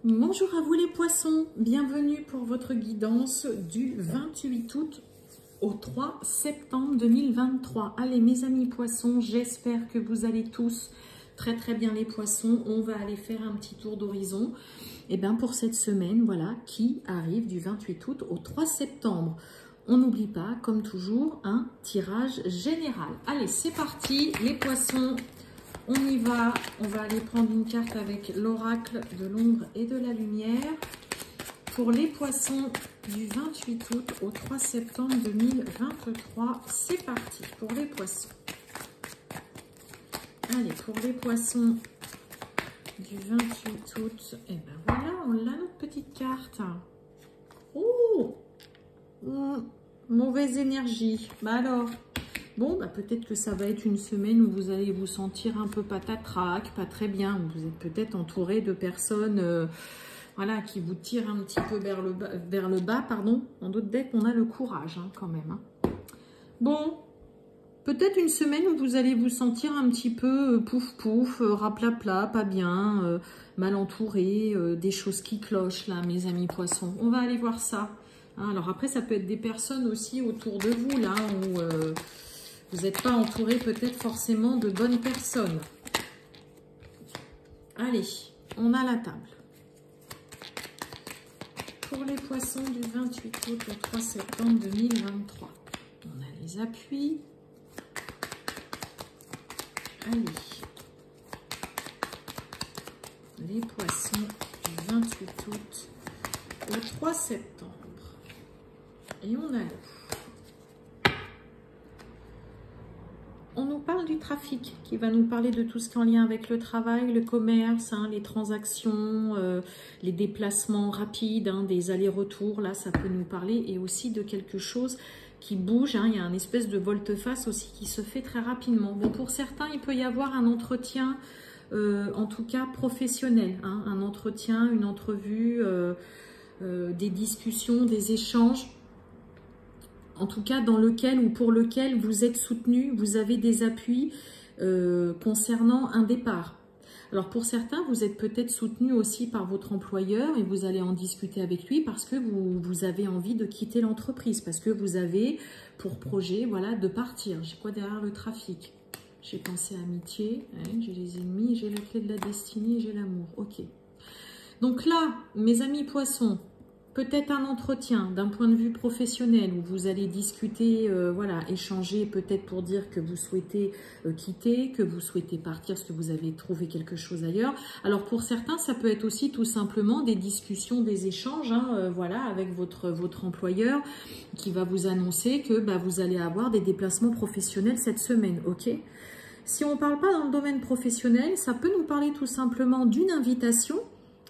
Bonjour à vous les poissons, bienvenue pour votre guidance du 28 août au 3 septembre 2023. Allez mes amis poissons, j'espère que vous allez tous très bien les poissons. On va aller faire un petit tour d'horizon et bien pour cette semaine, voilà, qui arrive du 28 août au 3 septembre. On n'oublie pas, comme toujours, un tirage général. Allez, c'est parti les poissons. On y va, on va aller prendre une carte avec l'oracle de l'ombre et de la lumière. Pour les poissons du 28 août au 3 septembre 2023, c'est parti pour les poissons. Allez, pour les poissons du 28 août, et ben voilà, on a notre petite carte. Oh, mauvaise énergie, bah alors. Bon, bah peut-être que ça va être une semaine où vous allez vous sentir un peu patatrac, pas très bien. Vous êtes peut-être entouré de personnes voilà, qui vous tirent un petit peu vers le bas. Pardon. En d'autres decks, on a le courage hein, quand même. Hein. Bon, peut-être une semaine où vous allez vous sentir un petit peu pouf, raplapla, pas bien, mal entouré, des choses qui clochent là, mes amis poissons. On va aller voir ça. Hein, alors après, ça peut être des personnes aussi autour de vous là où... vous n'êtes pas entouré peut-être forcément de bonnes personnes. Allez, on a la table. Pour les poissons du 28 août au 3 septembre 2023. On a les appuis. Allez. Les poissons du 28 août au 3 septembre. Et on a l'eau. On nous parle du trafic, qui va nous parler de tout ce qui est en lien avec le travail, le commerce, hein, les transactions, les déplacements rapides, hein, des allers-retours. Là, ça peut nous parler et aussi de quelque chose qui bouge. Hein, il y a une espèce de volte-face aussi qui se fait très rapidement. Bon, pour certains, il peut y avoir un entretien, en tout cas professionnel. Hein, un entretien, une entrevue, des discussions, des échanges. En tout cas dans lequel ou pour lequel vous êtes soutenu, vous avez des appuis concernant un départ. Alors pour certains, vous êtes peut-être soutenu aussi par votre employeur et vous allez en discuter avec lui parce que vous avez envie de quitter l'entreprise, parce que vous avez pour projet voilà, de partir. J'ai quoi derrière le trafic? J'ai pensé à amitié, hein, j'ai les ennemis, j'ai la clé de la destinée, j'ai l'amour. Ok. Donc là, mes amis poissons, peut-être un entretien d'un point de vue professionnel où vous allez discuter, voilà, échanger peut-être pour dire que vous souhaitez quitter, que vous souhaitez partir parce que vous avez trouvé quelque chose ailleurs. Alors pour certains, ça peut être aussi tout simplement des discussions, des échanges, hein, voilà, avec votre employeur qui va vous annoncer que bah, vous allez avoir des déplacements professionnels cette semaine, ok ? Si on ne parle pas dans le domaine professionnel, ça peut nous parler tout simplement d'une invitation.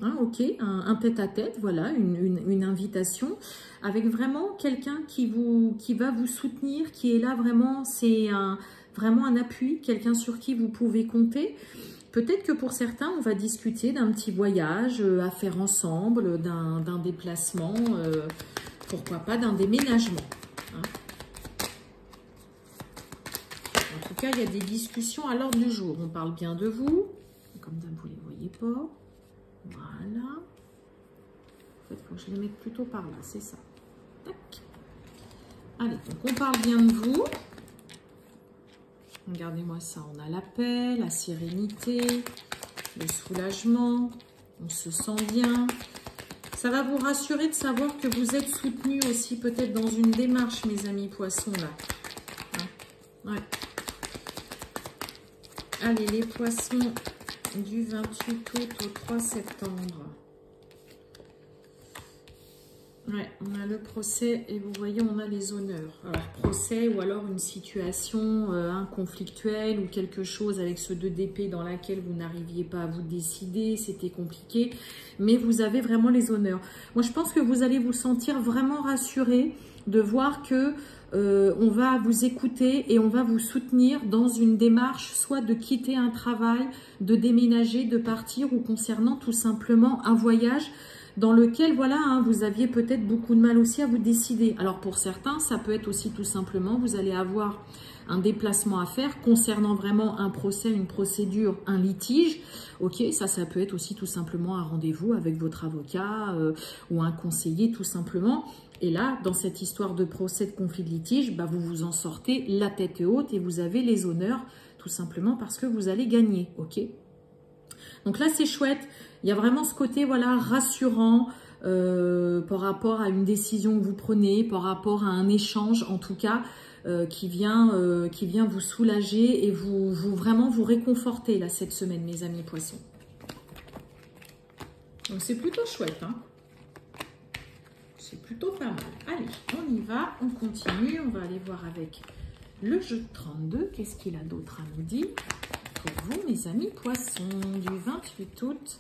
Hein, ok, un tête-à-tête, voilà, une invitation avec vraiment quelqu'un qui va vous soutenir, qui est là vraiment, c'est vraiment un appui, quelqu'un sur qui vous pouvez compter. Peut-être que pour certains, on va discuter d'un petit voyage à faire ensemble, d'un déplacement, pourquoi pas d'un déménagement. Hein. En tout cas, il y a des discussions à l'ordre du jour. On parle bien de vous, comme vous ne les voyez pas. Voilà. En fait, il faut que je les mette plutôt par là, c'est ça. Tac. Allez, donc on parle bien de vous. Regardez-moi ça, on a la paix, la sérénité, le soulagement, on se sent bien. Ça va vous rassurer de savoir que vous êtes soutenu aussi peut-être dans une démarche, mes amis poissons, là. Hein? Ouais. Allez, les poissons du 28 août au 3 septembre. Ouais, on a le procès et vous voyez, on a les honneurs. Alors, procès ou alors une situation conflictuelle ou quelque chose avec ce 2 d'épée dans laquelle vous n'arriviez pas à vous décider, c'était compliqué, mais vous avez vraiment les honneurs. Moi, je pense que vous allez vous sentir vraiment rassuré de voir que on va vous écouter et on va vous soutenir dans une démarche soit de quitter un travail, de déménager, de partir ou concernant tout simplement un voyage. dans lequel, voilà, hein, vous aviez peut-être beaucoup de mal aussi à vous décider. Alors pour certains, ça peut être aussi tout simplement, vous allez avoir un déplacement à faire concernant vraiment un procès, une procédure, un litige. Ok, ça peut être aussi tout simplement un rendez-vous avec votre avocat ou un conseiller tout simplement. Et là, dans cette histoire de procès, de conflit de litige, bah, vous vous en sortez la tête haute et vous avez les honneurs tout simplement parce que vous allez gagner. Ok. Donc là, c'est chouette. Il y a vraiment ce côté, voilà, rassurant par rapport à une décision que vous prenez, par rapport à un échange, en tout cas, qui vient vous soulager et vraiment vous réconforter là cette semaine, mes amis poissons. Donc c'est plutôt chouette, hein. C'est plutôt pas mal. Allez, on y va, on continue. On va aller voir avec le jeu de 32. Qu'est-ce qu'il a d'autre à nous dire pour vous, mes amis poissons, du 28 août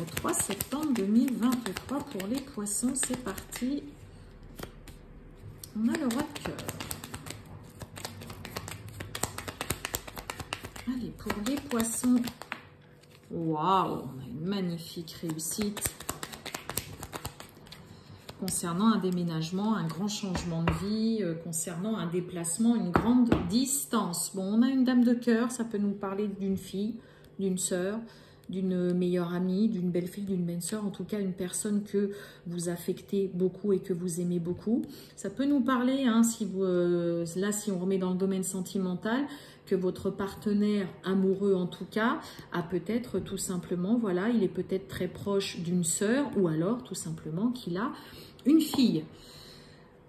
au 3 septembre 2023 pour les poissons. C'est parti. On a le roi de cœur. Allez, pour les poissons. Waouh, on a une magnifique réussite. Concernant un déménagement, un grand changement de vie, concernant un déplacement, une grande distance. Bon, on a une dame de cœur, ça peut nous parler d'une fille, d'une sœur, d'une meilleure amie, d'une belle-fille, d'une belle-sœur, en tout cas une personne que vous affectez beaucoup et que vous aimez beaucoup. Ça peut nous parler, hein, si on remet dans le domaine sentimental, que votre partenaire amoureux en tout cas a peut-être tout simplement, voilà, il est peut-être très proche d'une sœur ou alors tout simplement qu'il a une fille.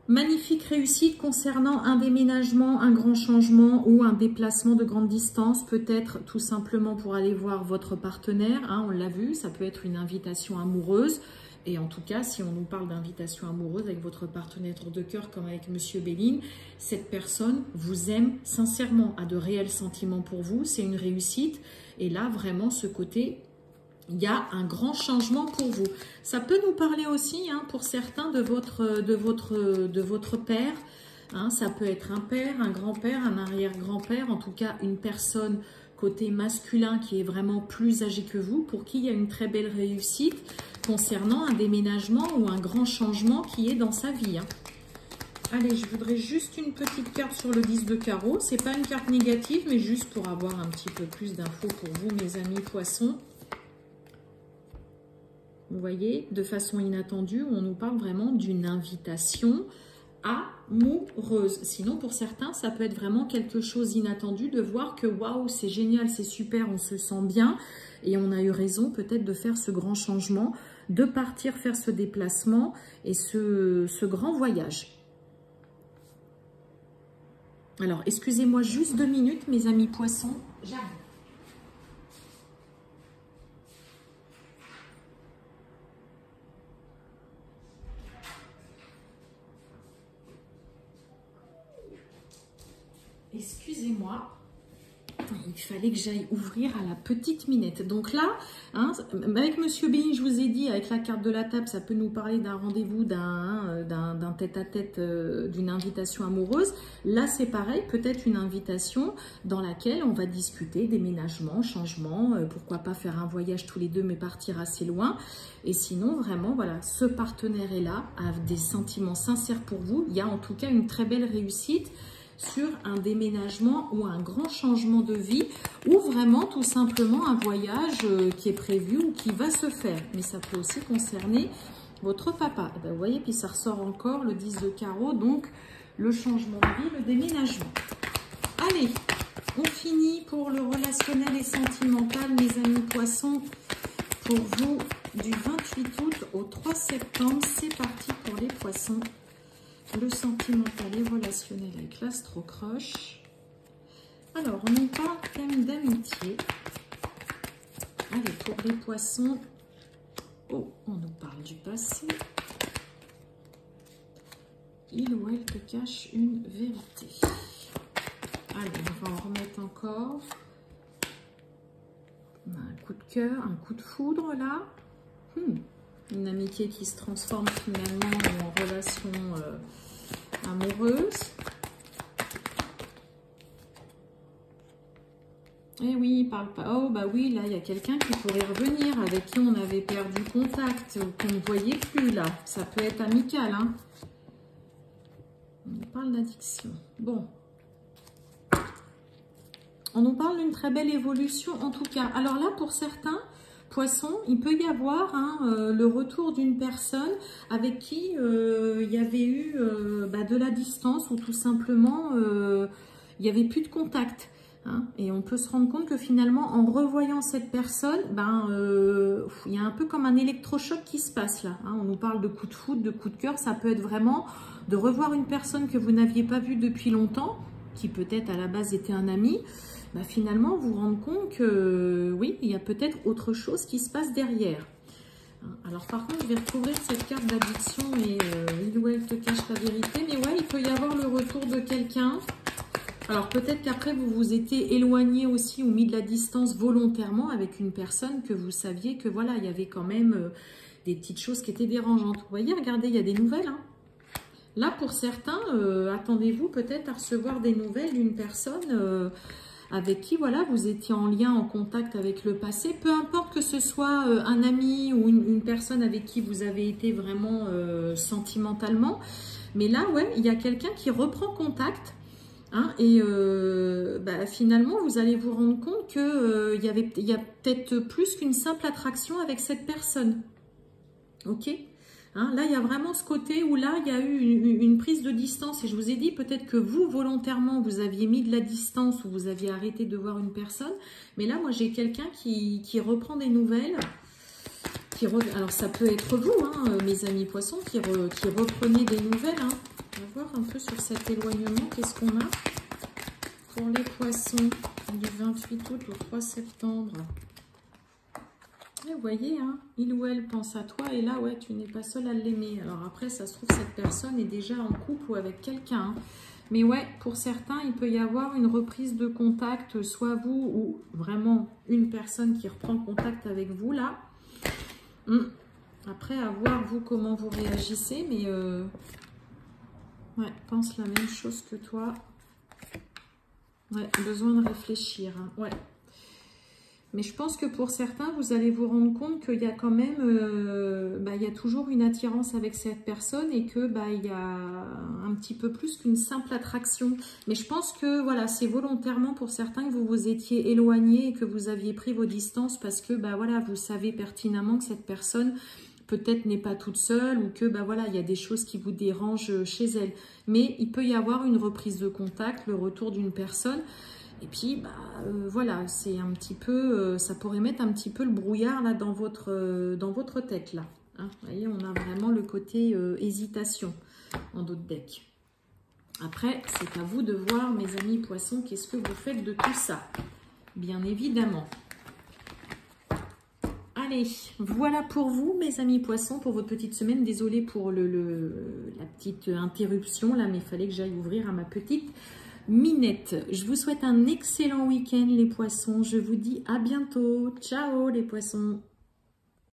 Magnifique réussite concernant un déménagement, un grand changement ou un déplacement de grande distance, peut-être tout simplement pour aller voir votre partenaire, hein, on l'a vu, ça peut être une invitation amoureuse. Et en tout cas, si on nous parle d'invitation amoureuse avec votre partenaire de cœur comme avec Monsieur Béline, cette personne vous aime sincèrement, a de réels sentiments pour vous, c'est une réussite. Et là, vraiment, ce côté, il y a un grand changement pour vous. Ça peut nous parler aussi, hein, pour certains, de votre père. Hein, ça peut être un père, un grand-père, un arrière-grand-père, en tout cas une personne côté masculin qui est vraiment plus âgé que vous, pour qui il y a une très belle réussite concernant un déménagement ou un grand changement qui est dans sa vie. Hein. Allez, je voudrais juste une petite carte sur le 10 de carreau. Ce n'est pas une carte négative, mais juste pour avoir un petit peu plus d'infos pour vous, mes amis poissons. Vous voyez, de façon inattendue, on nous parle vraiment d'une invitation amoureuse. Sinon, pour certains, ça peut être vraiment quelque chose d'inattendu de voir que waouh, c'est génial, c'est super, on se sent bien et on a eu raison peut-être de faire ce grand changement, de partir faire ce déplacement et ce grand voyage. Alors, excusez-moi juste 2 minutes, mes amis poissons, j'arrive. Excusez-moi, il fallait que j'aille ouvrir à la petite minette. Donc là, hein, avec Monsieur Béline, je vous ai dit, avec la carte de la table, ça peut nous parler d'un rendez-vous, d'un tête-à-tête, d'une invitation amoureuse. Là, c'est pareil, peut-être une invitation dans laquelle on va discuter déménagement, changement, pourquoi pas faire un voyage tous les deux, mais partir assez loin. Et sinon, vraiment, voilà, ce partenaire est là, a des sentiments sincères pour vous. Il y a en tout cas une très belle réussite sur un déménagement ou un grand changement de vie ou vraiment tout simplement un voyage qui est prévu ou qui va se faire. Mais ça peut aussi concerner votre papa. Et ben, vous voyez, puis ça ressort encore le 10 de carreau, donc le changement de vie, le déménagement. Allez, on finit pour le relationnel et sentimental, mes amis poissons, pour vous du 28 août au 3 septembre. C'est parti pour les poissons. Le sentimental et relationnel avec l'astro-croche. Alors, on nous parle thème d'amitié. Allez, pour les poissons. Oh, on nous parle du passé. Il ou elle te cache une vérité. Allez, on va en remettre encore. On a un coup de cœur, un coup de foudre là. Une amitié qui se transforme finalement en relation amoureuse. Eh oui, il parle pas. Oh, bah oui, là, il y a quelqu'un qui pourrait revenir, avec qui on avait perdu contact, ou qu'on ne voyait plus, là. Ça peut être amical, hein. On nous parle d'addiction. Bon. On nous parle d'une très belle évolution, en tout cas. Alors là, pour certains poissons, il peut y avoir le retour d'une personne avec qui il y avait eu de la distance, ou tout simplement, il n'y avait plus de contact. Hein, et on peut se rendre compte que finalement, en revoyant cette personne, il y a un peu comme un électrochoc qui se passe là. Hein. On nous parle de coup de foudre, de coup de cœur. Ça peut être vraiment de revoir une personne que vous n'aviez pas vue depuis longtemps, qui peut-être à la base était un ami. Finalement, vous vous rendez compte que oui, il y a peut-être autre chose qui se passe derrière. Alors par contre, je vais recouvrir cette carte d'addiction et il ou elle te cache la vérité. Mais ouais, il peut y avoir le retour de quelqu'un. Alors peut-être qu'après vous vous étiez éloigné aussi ou mis de la distance volontairement avec une personne que vous saviez que voilà, il y avait quand même des petites choses qui étaient dérangeantes. Vous voyez, regardez, il y a des nouvelles. Hein. Là pour certains, attendez-vous peut-être à recevoir des nouvelles d'une personne avec qui voilà, vous étiez en lien, en contact avec le passé. Peu importe que ce soit un ami ou une personne avec qui vous avez été vraiment sentimentalement. Mais là, ouais, il y a quelqu'un qui reprend contact. Hein, et finalement, vous allez vous rendre compte qu'il y a peut-être plus qu'une simple attraction avec cette personne. Ok, hein, là, il y a vraiment ce côté où là, il y a eu une prise de distance. Et je vous ai dit, peut-être que vous, volontairement, vous aviez mis de la distance ou vous aviez arrêté de voir une personne. Mais là, moi, j'ai quelqu'un qui reprend des nouvelles. Alors, ça peut être vous, hein, mes amis poissons, qui reprenez des nouvelles. Hein. On va voir un peu sur cet éloignement, qu'est-ce qu'on a pour les poissons du 28 août au 3 septembre. Et vous voyez, hein, il ou elle pense à toi et là, ouais, tu n'es pas seul à l'aimer. Alors après, ça se trouve, cette personne est déjà en couple ou avec quelqu'un. Hein. Mais ouais, pour certains, il peut y avoir une reprise de contact, soit vous ou vraiment une personne qui reprend contact avec vous là. Après, à voir vous comment vous réagissez, mais... Ouais, pense la même chose que toi. Ouais, besoin de réfléchir. Hein. Ouais. Mais je pense que pour certains, vous allez vous rendre compte qu'il y a quand même... il y a toujours une attirance avec cette personne et que il y a un petit peu plus qu'une simple attraction. Mais je pense que voilà, c'est volontairement pour certains que vous vous étiez éloigné et que vous aviez pris vos distances parce que voilà, vous savez pertinemment que cette personne... peut-être n'est pas toute seule ou que voilà, il y a des choses qui vous dérangent chez elle. Mais il peut y avoir une reprise de contact, le retour d'une personne. Et puis, voilà, c'est un petit peu, ça pourrait mettre un petit peu le brouillard là dans votre tête là. Hein, vous voyez, on a vraiment le côté hésitation en d'autres decks. Après, c'est à vous de voir, mes amis poissons, qu'est-ce que vous faites de tout ça, bien évidemment. Allez, voilà pour vous, mes amis poissons, pour votre petite semaine. Désolée pour la petite interruption, là, mais il fallait que j'aille ouvrir à ma petite minette. Je vous souhaite un excellent week-end, les poissons. Je vous dis à bientôt. Ciao, les poissons.